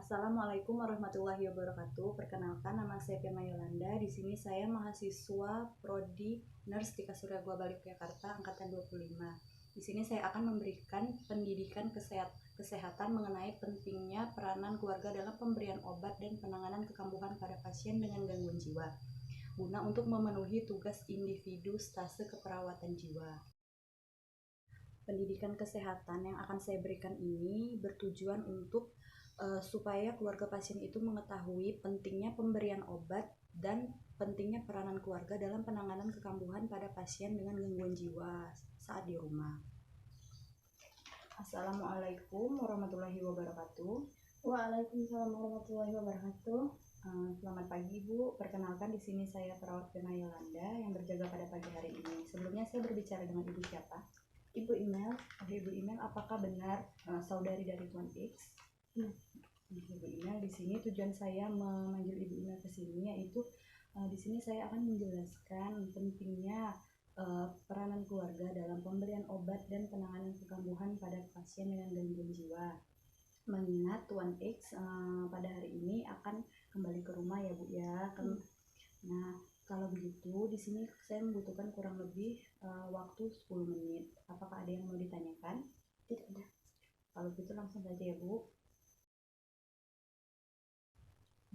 Assalamualaikum warahmatullahi wabarakatuh. Perkenalkan, nama saya Firma Yolanda. Di sini saya mahasiswa Prodi Nurse di Kasura Gua Bali Yogyakarta angkatan 25. Di sini saya akan memberikan pendidikan kesehatan mengenai pentingnya peranan keluarga dalam pemberian obat dan penanganan kekambuhan pada pasien dengan gangguan jiwa, guna untuk memenuhi tugas individu stase keperawatan jiwa. Pendidikan kesehatan yang akan saya berikan ini bertujuan untuk supaya keluarga pasien itu mengetahui pentingnya pemberian obat dan pentingnya peranan keluarga dalam penanganan kekambuhan pada pasien dengan gangguan jiwa saat di rumah. Assalamualaikum warahmatullahi wabarakatuh. Waalaikumsalam warahmatullahi wabarakatuh. Selamat pagi Bu, perkenalkan di sini saya perawat Firma Yolanda yang berjaga pada pagi hari ini. Sebelumnya saya berbicara dengan Ibu siapa? Ibu Email. Ibu Email, apakah benar saudari dari Tuan X? Ibu Email, di sini tujuan saya memanggil Ibu Email ke sini yaitu di sini saya akan menjelaskan pentingnya peranan keluarga dalam pemberian obat dan penanganan kekambuhan pada pasien dengan gangguan jiwa. Mengingat Tuan X pada hari ini akan kembali ke rumah ya Bu ya. Nah, kalau begitu di sini saya membutuhkan kurang lebih waktu 10 menit. Apakah ada yang mau ditanyakan? Tidak ada. Kalau gitu langsung saja ya Bu.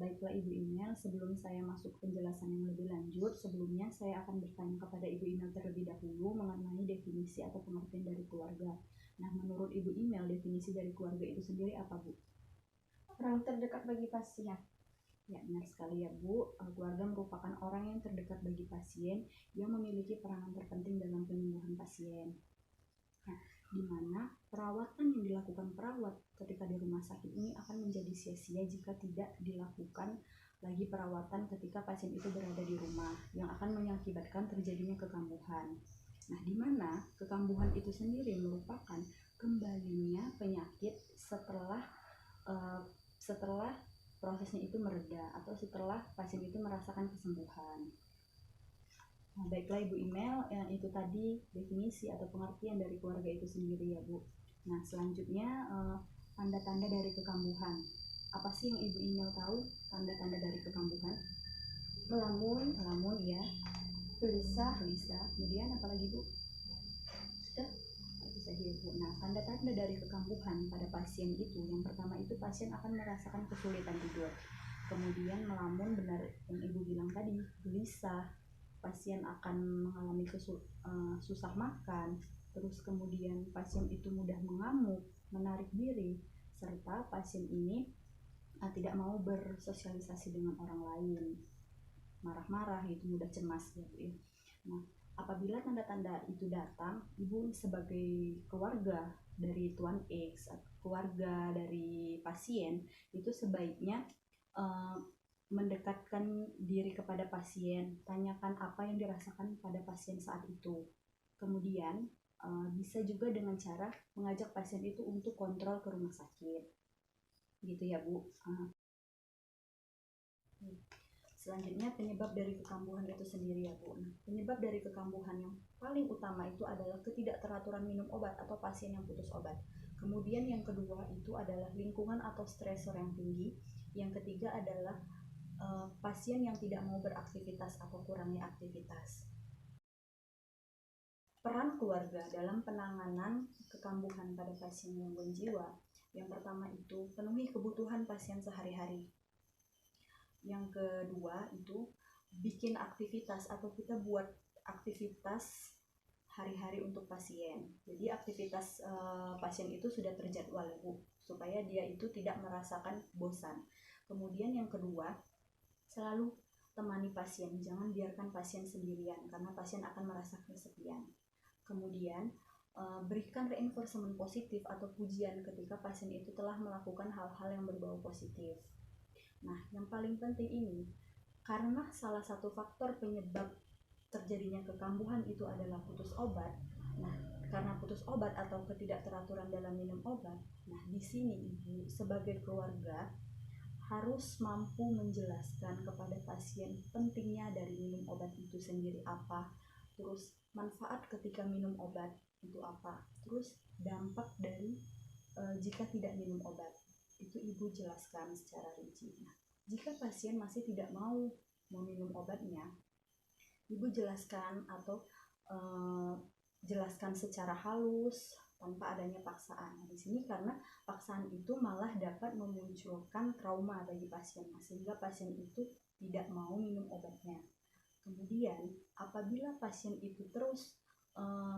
Baiklah Ibu Email, sebelum saya masuk penjelasan yang lebih lanjut, sebelumnya saya akan bertanya kepada Ibu Email terlebih dahulu mengenai definisi atau pengertian dari keluarga. Nah, menurut Ibu Email, definisi dari keluarga itu sendiri apa Bu? Orang terdekat bagi pasien. Ya, benar sekali ya Bu. Keluarga merupakan orang yang terdekat bagi pasien yang memiliki peranan terpenting dalam penyembuhan pasien. Nah, di mana perawatan yang dilakukan perawat ketika di rumah sakit ini akan menjadi sia-sia jika tidak dilakukan lagi perawatan ketika pasien itu berada di rumah, yang akan mengakibatkan terjadinya kekambuhan. Nah, di mana kekambuhan itu sendiri merupakan kembalinya penyakit setelah prosesnya itu mereda atau setelah pasien itu merasakan kesembuhan. Nah, baiklah Ibu Email, itu tadi definisi atau pengertian dari keluarga itu sendiri ya Bu. Nah, selanjutnya tanda-tanda dari kekambuhan. Apa sih yang Ibu Email tahu tanda-tanda dari kekambuhan? Melamun Ya. Gelisah. Kemudian apa lagi Bu? Sudah. Itu saja ya Bu. Nah, tanda-tanda dari kekambuhan pada pasien itu, yang pertama itu pasien akan merasakan kesulitan tidur. Kemudian melamun, benar yang Ibu bilang tadi, gelisah. Pasien akan mengalami susah makan, terus kemudian pasien itu mudah mengamuk, menarik diri, serta pasien ini tidak mau bersosialisasi dengan orang lain, marah-marah gitu, mudah cemas gitu ya. Nah, apabila tanda-tanda itu datang, Ibu sebagai keluarga dari Tuan X, keluarga dari pasien, itu sebaiknya mendekatkan diri kepada pasien, tanyakan apa yang dirasakan pada pasien saat itu. Kemudian bisa juga dengan cara mengajak pasien itu untuk kontrol ke rumah sakit, gitu ya Bu. Selanjutnya penyebab dari kekambuhan itu sendiri ya Bu. Nah, penyebab dari kekambuhan yang paling utama itu adalah ketidakteraturan minum obat atau pasien yang putus obat. Kemudian yang kedua itu adalah lingkungan atau stresor yang tinggi. Yang ketiga adalah pasien yang tidak mau beraktivitas atau kurangnya aktivitas. Peran keluarga dalam penanganan kekambuhan pada pasien gangguan jiwa, yang pertama itu penuhi kebutuhan pasien sehari-hari. Yang kedua itu bikin aktivitas atau kita buat aktivitas hari-hari untuk pasien. Jadi aktivitas pasien itu sudah terjadwal Bu, supaya dia itu tidak merasakan bosan. Kemudian yang kedua, selalu temani pasien, jangan biarkan pasien sendirian karena pasien akan merasa kesepian. Kemudian berikan reinforcement positif atau pujian ketika pasien itu telah melakukan hal-hal yang berbau positif. Nah, yang paling penting ini, karena salah satu faktor penyebab terjadinya kekambuhan itu adalah putus obat. Nah, karena putus obat atau ketidakteraturan dalam minum obat, nah di sini Ibu sebagai keluarga harus mampu menjelaskan kepada pasien pentingnya dari minum obat itu sendiri apa, terus manfaat ketika minum obat itu apa, terus dampak dari jika tidak minum obat. itu Ibu jelaskan secara rinci. Nah, jika pasien masih tidak mau meminum obatnya, Ibu jelaskan atau jelaskan secara halus tanpa adanya paksaan. Nah, di sini karena paksaan itu malah dapat memunculkan trauma bagi pasien, sehingga pasien itu tidak mau minum obatnya. Kemudian apabila pasien itu terus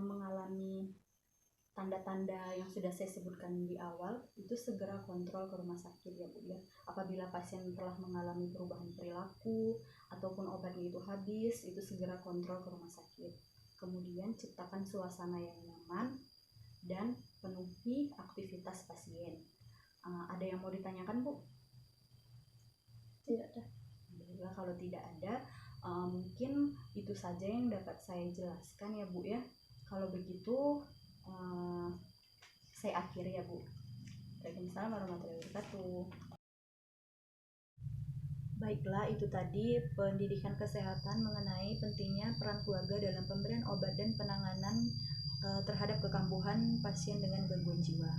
mengalami tanda-tanda yang sudah saya sebutkan di awal, itu segera kontrol ke rumah sakit ya Bu ya. Apabila pasien telah mengalami perubahan perilaku ataupun obatnya itu habis, itu segera kontrol ke rumah sakit. Kemudian ciptakan suasana yang nyaman dan penuhi aktivitas pasien. Ada yang mau ditanyakan Bu? Tidak ada. Alhamdulillah, kalau tidak ada, mungkin itu saja yang dapat saya jelaskan ya Bu ya. Kalau begitu saya akhiri ya Bu. Waalaikumsalam warahmatullahi wabarakatuh. Baiklah, itu tadi pendidikan kesehatan mengenai pentingnya peran keluarga dalam pemberian obat dan penanganan terhadap kekambuhan pasien dengan gangguan jiwa.